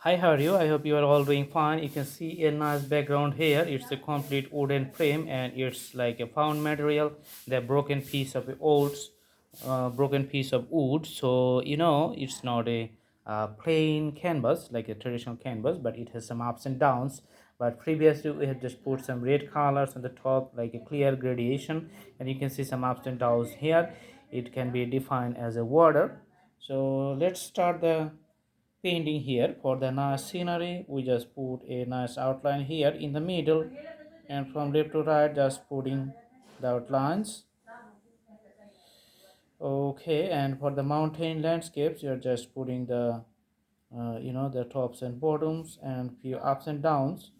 Hi, how are you? I hope you are all doing fine. You can see a nice background here. It's a complete wooden frame and it's like a found material, the broken piece of broken piece of wood. So, it's not a plain canvas like a traditional canvas, but it has some ups and downs. But previously, we have just put some red colors on the top, like a clear gradation, and you can see some ups and downs here. It can be defined as a water. So, let's start the painting here. For the nice scenery, we just put a nice outline here in the middle, and from left to right just putting the outlines. Okay, and for the mountain landscapes, you're just putting the the tops and bottoms and few ups and downs.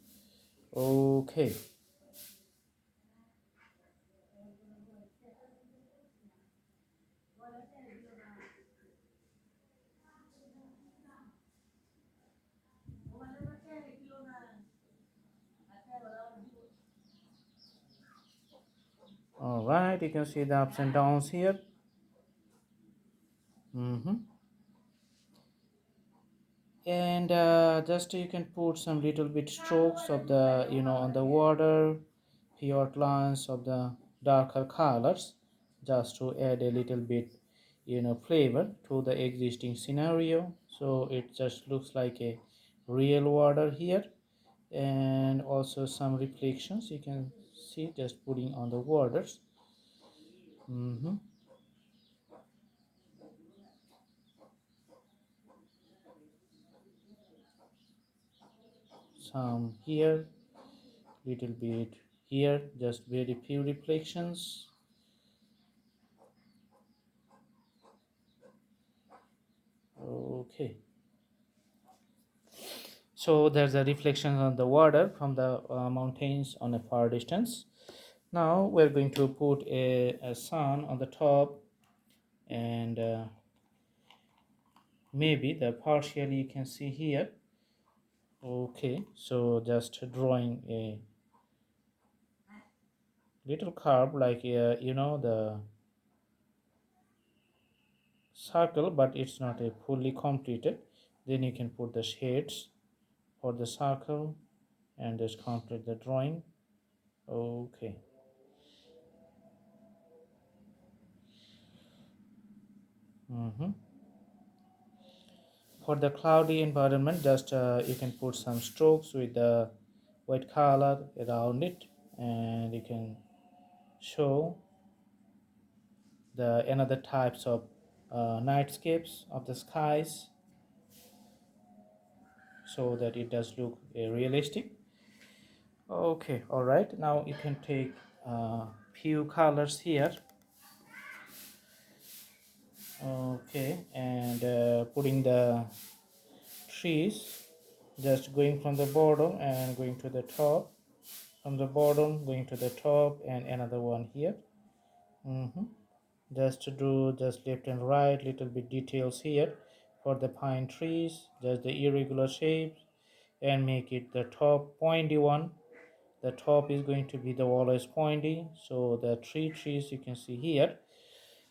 Okay, all right, you can see the ups and downs here. Mm-hmm. And just you can put some little bit strokes of the on the water, few outlines of the darker colors, just to add a little bit flavor to the existing scenario, so it just looks like a real water here. And also some reflections you can see just putting on the waters. Mm-hmm. Some here, little bit here, just very few reflections. Okay, so there's a reflection on the water from the mountains on a far distance. Now we're going to put a sun on the top, and maybe the partially you can see here. Okay, so just drawing a little curve like the circle, but it's not a fully completed. Then you can put the shades for the circle and just complete the drawing. Okay. Mm-hmm. For the cloudy environment, just you can put some strokes with the white color around it, and you can show the another types of nightscapes of the skies, so that it does look realistic. Okay, all right, now you can take few colors here. Okay, and putting the trees, just going from the bottom and going to the top, from the bottom going to the top, and another one here. Mm-hmm. Just to do just left and right little bit details here for the pine trees, just the irregular shapes, and make it the top pointy one. The top is going to be the always pointy, so the three trees you can see here.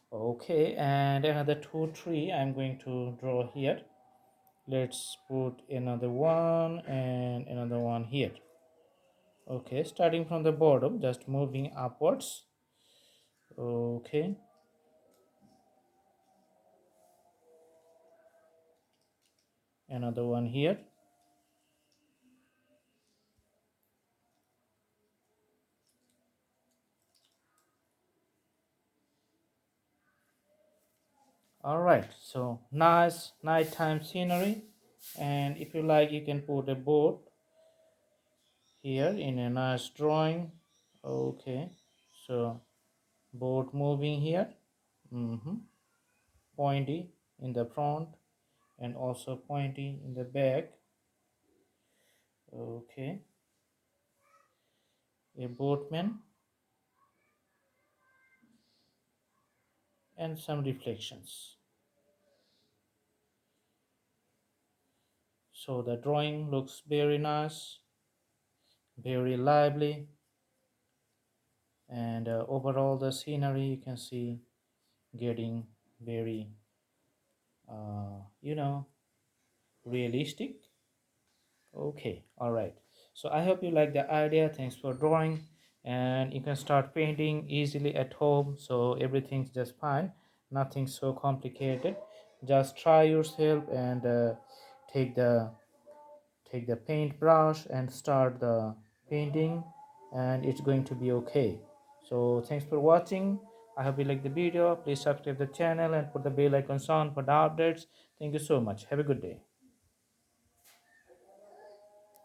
Okay, and another two tree I'm going to draw here. Let's put another one and another one here. Okay, starting from the bottom, just moving upwards. Okay, another one here. All right, so nice nighttime scenery, and if you like you can put a boat here in a nice drawing. Okay, so boat moving here. Mm-hmm. Pointy in the front and also pointy in the back. Okay, a boatman and some reflections. So the drawing looks very nice, very lively, and overall the scenery you can see getting very, uh, you know, realistic. Okay, all right. So I hope you like the idea. Thanks for drawing, and you can start painting easily at home. So everything's just fine, nothing so complicated. Just try yourself and take the take the paintbrush and start the painting, and it's going to be okay. So thanks for watching. I hope you like the video. Please subscribe the channel and put the bell icon on for the updates. Thank you so much. Have a good day.